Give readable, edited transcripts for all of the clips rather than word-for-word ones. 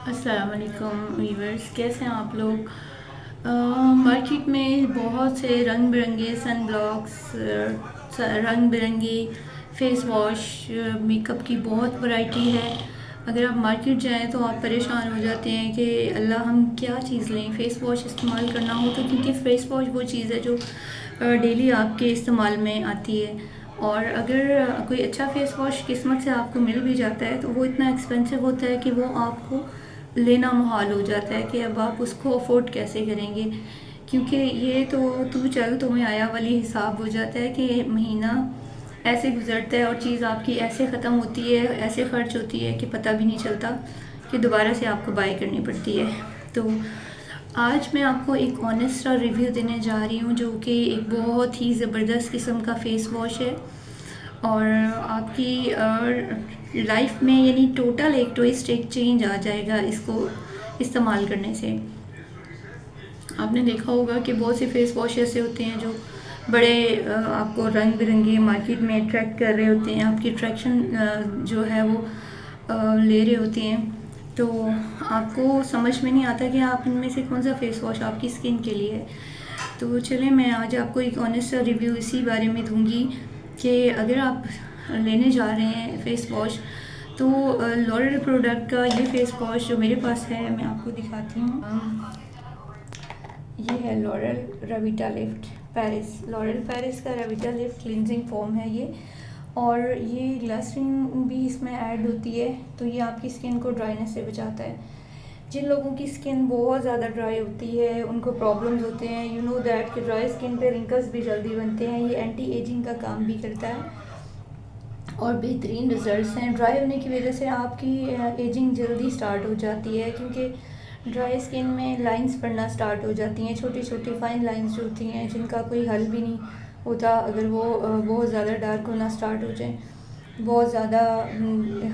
अस्सलाम वालेकुम वीवर्स, कैसे हैं आप लोग। मार्केट में बहुत से रंग बिरंगे सन ब्लॉक्स, रंग बिरंगी फेस वॉश, मेकअप की बहुत वैरायटी है। अगर आप मार्केट जाएं तो आप परेशान हो जाते हैं कि अल्लाह हम क्या चीज़ लें। फ़ेस वॉश इस्तेमाल करना हो तो, क्योंकि फ़ेस वॉश वो चीज़ है जो डेली आपके इस्तेमाल में आती है। और अगर कोई अच्छा फ़ेस वॉश किस्मत से आपको मिल भी जाता है तो वो इतना एक्सपेंसिव होता है कि वो आपको लेना मुहाल हो जाता है कि अब आप उसको अफोर्ड कैसे करेंगे। क्योंकि ये तो तू चल तुम्हें आया वाली हिसाब हो जाता है कि महीना ऐसे गुजरता है और चीज़ आपकी ऐसे ख़त्म होती है, ऐसे खर्च होती है कि पता भी नहीं चलता कि दोबारा से आपको बाय करनी पड़ती है। तो आज मैं आपको एक ऑनेस्ट सा रिव्यू देने जा रही हूँ, जो कि एक बहुत ही ज़बरदस्त किस्म का फ़ेस वॉश है और आपकी लाइफ में यानी टोटल एक ट्विस्ट, एक चेंज आ जाएगा इसको इस्तेमाल करने से। आपने देखा होगा कि बहुत से फेस वॉश ऐसे होते हैं जो बड़े आपको रंग बिरंगे मार्केट में अट्रैक्ट कर रहे होते हैं, आपकी अट्रैक्शन जो है वो ले रहे होते हैं। तो आपको समझ में नहीं आता कि आप इनमें से कौन सा फेस वॉश आपकी स्किन के लिए है। तो चलिए मैं आज आपको एक ऑनेस्ट सा रिव्यू इसी बारे में दूंगी कि अगर आप लेने जा रहे हैं फेस वॉश तो लॉरेल प्रोडक्ट का ये फेस वॉश जो मेरे पास है मैं आपको दिखाती हूँ। ये है L'Oreal Revitalift Paris, L'Oreal Paris का रवीटा लिफ्ट क्लिनजिंग फोम है ये। और ये ग्लिसरीन भी इसमें ऐड होती है, तो ये आपकी स्किन को ड्राइनेस से बचाता है। जिन लोगों की स्किन बहुत ज़्यादा ड्राई होती है, उनको प्रॉब्लम्स होते हैं, यू नो दैट कि ड्राई स्किन पे रिंकल्स भी जल्दी बनते हैं, ये एंटी एजिंग का काम भी करता है और बेहतरीन रिजल्ट्स हैं। ड्राई होने की वजह से आपकी एजिंग जल्दी स्टार्ट हो जाती है, क्योंकि ड्राई स्किन में लाइंस पड़ना स्टार्ट हो जाती हैं, छोटी छोटी फाइन लाइंस जो होती हैं जिनका कोई हल भी नहीं होता अगर वो बहुत ज़्यादा डार्क होना स्टार्ट हो जाए, बहुत ज़्यादा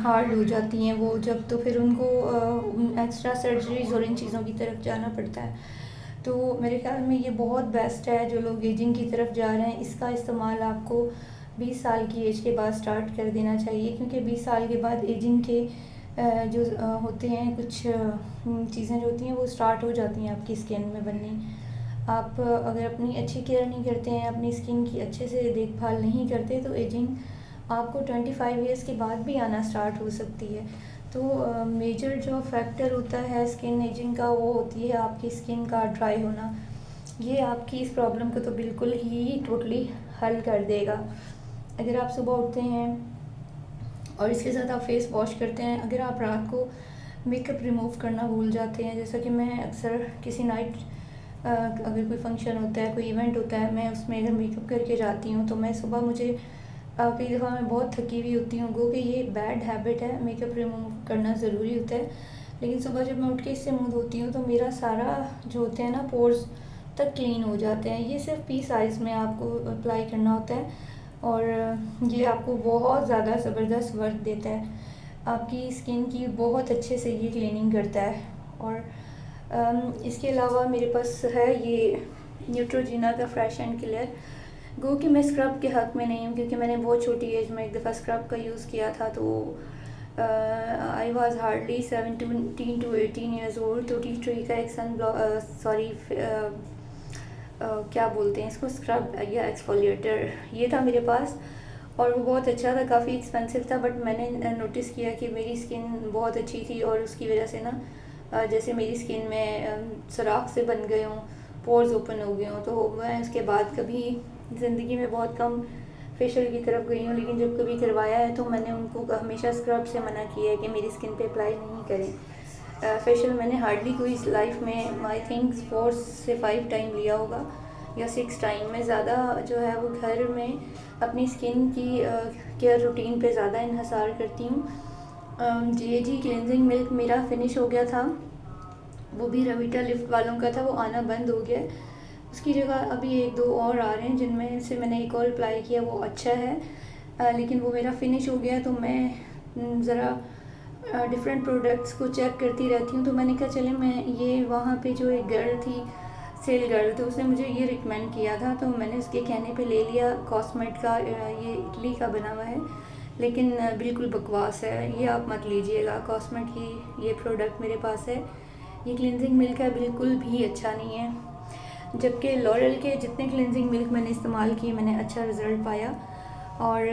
हार्ड हो जाती हैं वो जब, तो फिर उनको एक्स्ट्रा सर्जरीज और इन चीज़ों की तरफ जाना पड़ता है। तो मेरे ख्याल में ये बहुत बेस्ट है। जो लोग एजिंग की तरफ जा रहे हैं, इसका इस्तेमाल आपको 20 साल की एज के बाद स्टार्ट कर देना चाहिए, क्योंकि 20 साल के बाद एजिंग के जो होते हैं कुछ चीज़ें जो होती हैं वो स्टार्ट हो जाती हैं आपकी स्किन में बननी। आप अगर अपनी अच्छी केयर नहीं करते हैं, अपनी स्किन की अच्छे से देखभाल नहीं करते, तो एजिंग आपको 25 ईयर्स के बाद भी आना स्टार्ट हो सकती है। तो मेजर जो फैक्टर होता है स्किन एजिंग का वो होती है आपकी स्किन का ड्राई होना। ये आपकी इस प्रॉब्लम को तो बिल्कुल ही टोटली हल कर देगा। अगर आप सुबह उठते हैं और इसके साथ आप फेस वॉश करते हैं, अगर आप रात को मेकअप रिमूव करना भूल जाते हैं, जैसा कि मैं अक्सर किसी नाइट अगर कोई फंक्शन होता है, कोई इवेंट होता है, मैं उसमें अगर मेकअप करके जाती हूँ तो मैं सुबह मुझे कई दफ़ा मैं बहुत थकी हुई होती हूँ, गो कि ये बैड हैबिट है, मेकअप रिमूव करना ज़रूरी होता है। लेकिन सुबह जब मैं उठ के इससे मुँह धोती हूँ तो मेरा सारा जो होते हैं ना पोर्स तक क्लीन हो जाते हैं। ये सिर्फ पीस आइज़ में आपको अप्लाई करना होता है और ये आपको बहुत ज़्यादा ज़बरदस्त वर्क देता है, आपकी स्किन की बहुत अच्छे से ये क्लीनिंग करता है। और इसके अलावा मेरे पास है ये न्यूट्रोजीना का फ्रेश एंड क्लियर। गो कि मैं स्क्रब के हक़ में नहीं हूँ, क्योंकि मैंने बहुत छोटी एज में एक दफ़ा स्क्रब का यूज़ किया था, तो I was hardly 17 to 18 years old. तो टी ट्री का एक सन सॉरी क्या बोलते हैं इसको, स्क्रब या एक्सफोलिएटर, ये था मेरे पास और वो बहुत अच्छा था, काफ़ी एक्सपेंसिव था, बट मैंने नोटिस किया कि मेरी स्किन बहुत अच्छी थी और उसकी वजह से ना जैसे मेरी स्किन में सुराख से बन गए हों, पोर्स ओपन हो गए हों। तो मैं उसके बाद कभी ज़िंदगी में बहुत कम फेशियल की तरफ गई हूँ, लेकिन जब कभी करवाया है तो मैंने उनको हमेशा स्क्रब से मना किया है कि मेरी स्किन पे अप्लाई नहीं करें। फेशियल मैंने हार्डली कोई लाइफ में आई थिंक 4 से 5 टाइम लिया होगा या 6 टाइम। मैं ज़्यादा जो है वो घर में अपनी स्किन की केयर रूटीन पे ज़्यादा इन्हसार करती हूँ। जी क्लेंजिंग मिल्क मेरा फिनिश हो गया था, वो भी रवीटा लिफ्ट वालों का था, वो आना बंद हो गया। उसकी जगह अभी 1-2 और आ रहे हैं जिनमें से मैंने एक और अप्लाई किया, वो अच्छा है, लेकिन वो मेरा फिनिश हो गया। तो मैं ज़रा डिफरेंट प्रोडक्ट्स को चेक करती रहती हूँ। तो मैंने कहा चले मैं ये वहाँ पे जो एक गर्ल थी, सेल गर्ल, तो उसने मुझे ये रिकमेंड किया था, तो मैंने उसके कहने पे ले लिया। कॉस्मेट का ये इटली का बना हुआ है, लेकिन बिल्कुल बकवास है, ये आप मत लीजिएगा। कॉस्मेट की ये प्रोडक्ट मेरे पास है, ये क्लिनजिंग मिल्क है, बिल्कुल भी अच्छा नहीं है। जबकि लॉरेल के जितने क्लिनजिंग मिल्क मैंने इस्तेमाल किए मैंने अच्छा रिज़ल्ट पाया। और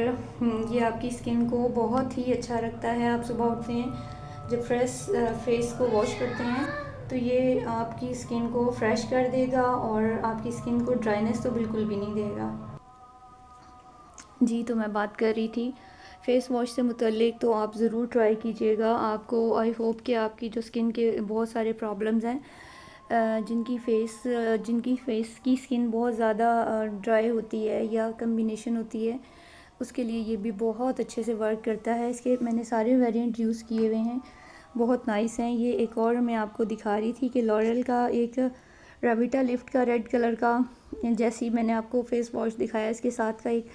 ये आपकी स्किन को बहुत ही अच्छा रखता है। आप सुबह उठते हैं जब फेस को वॉश करते हैं तो ये आपकी स्किन को फ्रेश कर देगा और आपकी स्किन को ड्राइनेस तो बिल्कुल भी नहीं देगा। जी, तो मैं बात कर रही थी फ़ेस वॉश से मुतल्लिक, तो आप ज़रूर ट्राई कीजिएगा। आपको आई होप कि आपकी जो स्किन के बहुत सारे प्रॉब्लम्स हैं, जिनकी फ़ेस की स्किन बहुत ज़्यादा ड्राई होती है या कम्बिनेशन होती है, उसके लिए ये भी बहुत अच्छे से वर्क करता है। इसके मैंने सारे वेरिएंट यूज़ किए हुए हैं, बहुत नाइस हैं। ये एक और मैं आपको दिखा रही थी कि लॉरेल का एक रेविटा लिफ्ट का रेड कलर का, जैसी मैंने आपको फ़ेस वॉश दिखाया, इसके साथ का एक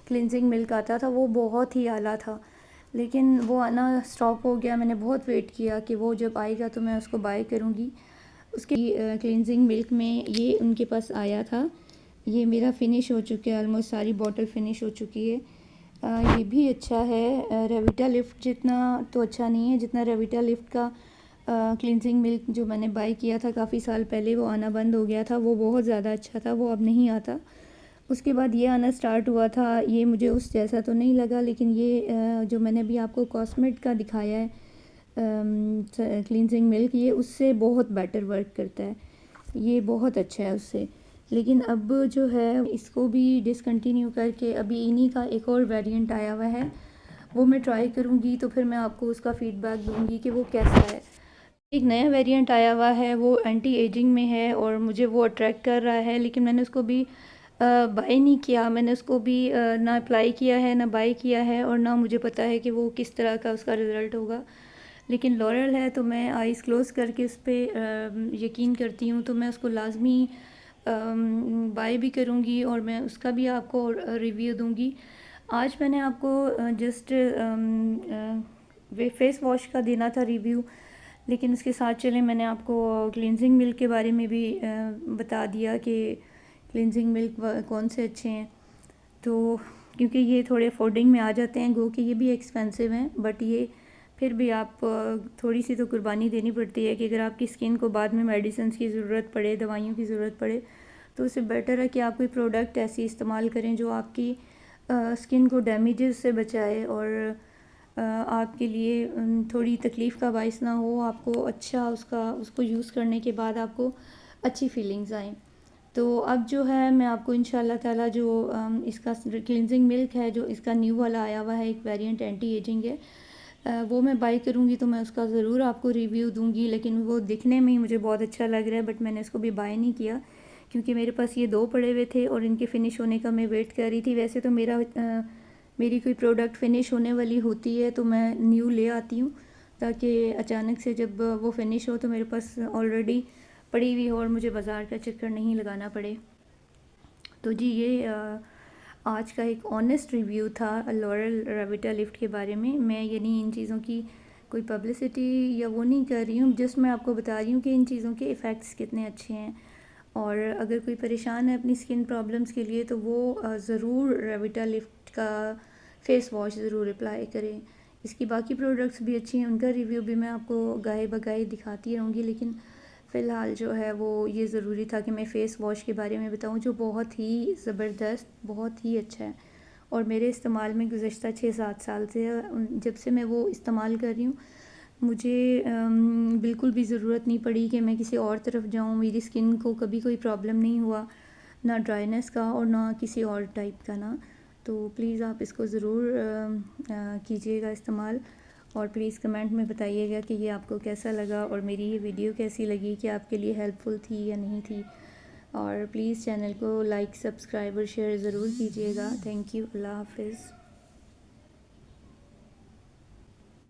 क्लिनजिंग मिल्क आता था, वो बहुत ही आला था, लेकिन वो आना स्टॉप हो गया। मैंने बहुत वेट किया कि वो जब आएगा तो मैं उसको बाय करूँगी। उसके क्लिनजिंग मिल्क में ये उनके पास आया था, ये मेरा फ़िनिश हो चुका है, ऑलमोस्ट सारी बॉटल फ़िनिश हो चुकी है। ये भी अच्छा है, रेविटा लिफ्ट जितना तो अच्छा नहीं है जितना रेविटा लिफ्ट का क्लिनजिंग मिल्क जो मैंने बाय किया था काफ़ी साल पहले, वो आना बंद हो गया था, वो बहुत ज़्यादा अच्छा था, वो अब नहीं आता। उसके बाद ये आना स्टार्ट हुआ था, ये मुझे उस जैसा तो नहीं लगा, लेकिन ये जो मैंने अभी आपको कॉस्मेट का दिखाया है क्लिनजिंग मिल्क, ये उससे बहुत बेटर वर्क करता है, ये बहुत अच्छा है उससे। लेकिन अब जो है इसको भी डिसकंटिन्यू करके अभी इन्हीं का एक और वेरिएंट आया हुआ है, वो मैं ट्राई करूँगी तो फिर मैं आपको उसका फ़ीडबैक दूँगी कि वो कैसा है। एक नया वेरिएंट आया हुआ है, वो एंटी एजिंग में है और मुझे वो अट्रैक्ट कर रहा है, लेकिन मैंने उसको भी बाय नहीं किया। मैंने उसको भी ना अप्लाई किया है, ना बाय किया है, और ना मुझे पता है कि वो किस तरह का उसका रिज़ल्ट होगा। लेकिन लॉरेल है तो मैं आइज़ क्लोज़ करके उस पर यकीन करती हूँ, तो मैं उसको लाजमी बाय भी करूँगी और मैं उसका भी आपको रिव्यू दूँगी। आज मैंने आपको जस्ट फेस वॉश का देना था रिव्यू, लेकिन उसके साथ चले मैंने आपको क्लिनजिंग मिल्क के बारे में भी बता दिया कि क्लिनजिंग मिल्क कौन से अच्छे हैं। तो क्योंकि ये थोड़े अफोर्डिंग में आ जाते हैं, गो कि ये भी एक्सपेंसिव हैं, बट ये फिर भी आप थोड़ी सी तो कुर्बानी देनी पड़ती है कि अगर आपकी स्किन को बाद में मेडिसिन की ज़रूरत पड़े, दवाइयों की ज़रूरत पड़े, तो उससे बेटर है कि आप कोई प्रोडक्ट ऐसी इस्तेमाल करें जो आपकी स्किन को डैमेजेस से बचाए और आपके लिए थोड़ी तकलीफ़ का बाइस ना हो, आपको अच्छा उसको यूज़ करने के बाद आपको अच्छी फीलिंग्स आएँ। तो अब जो है मैं आपको इंशाल्लाह ताला जो इसका क्लिनजिंग मिल्क है, जो इसका न्यू वाला आया हुआ है, एक वेरिएंट एंटी एजिंग है, वो मैं बाय करूँगी तो मैं उसका ज़रूर आपको रिव्यू दूँगी। लेकिन वो दिखने में ही मुझे बहुत अच्छा लग रहा है, बट मैंने इसको भी बाय नहीं किया क्योंकि मेरे पास ये 2 पड़े हुए थे और इनके फ़िनिश होने का मैं वेट कर रही थी। वैसे तो मेरी कोई प्रोडक्ट फ़िनिश होने वाली होती है तो मैं न्यू ले आती हूँ, ताकि अचानक से जब वो फ़िनिश हो तो मेरे पास ऑलरेडी पड़ी हुई हो और मुझे बाज़ार का चक्कर नहीं लगाना पड़े। तो जी, ये आज का एक ऑनेस्ट रिव्यू था लॉरेल रेविटा लिफ्ट के बारे में। मैं यानी इन चीज़ों की कोई पब्लिसिटी या वो नहीं कर रही हूँ, जस्ट मैं आपको बता रही हूँ कि इन चीज़ों के इफ़ेक्ट्स कितने अच्छे हैं। और अगर कोई परेशान है अपनी स्किन प्रॉब्लम्स के लिए तो वो ज़रूर रेविटा लिफ्ट का फ़ेस वॉश ज़रूर अप्लाई करें। इसकी बाकी प्रोडक्ट्स भी अच्छी हैं, उनका रिव्यू भी मैं आपको गाहे बगाहे दिखाती रहूँगी, लेकिन फ़िलहाल जो है वो ये ज़रूरी था कि मैं फ़ेस वॉश के बारे में बताऊँ जो बहुत ही ज़बरदस्त, बहुत ही अच्छा है और मेरे इस्तेमाल में गुज़श्ता 6-7 साल से है। जब से मैं वो इस्तेमाल कर रही हूँ मुझे बिल्कुल भी ज़रूरत नहीं पड़ी कि मैं किसी और तरफ जाऊँ। मेरी स्किन को कभी कोई प्रॉब्लम नहीं हुआ, ना ड्राइनेस का और ना किसी और टाइप का ना। तो प्लीज़ आप इसको ज़रूर कीजिएगा इस्तेमाल और प्लीज़ कमेंट में बताइएगा कि ये आपको कैसा लगा और मेरी ये वीडियो कैसी लगी, कि आपके लिए हेल्पफुल थी या नहीं थी। और प्लीज़ चैनल को लाइक, सब्सक्राइब और शेयर ज़रूर कीजिएगा। Thank you. अल्लाह हाफ़िज़।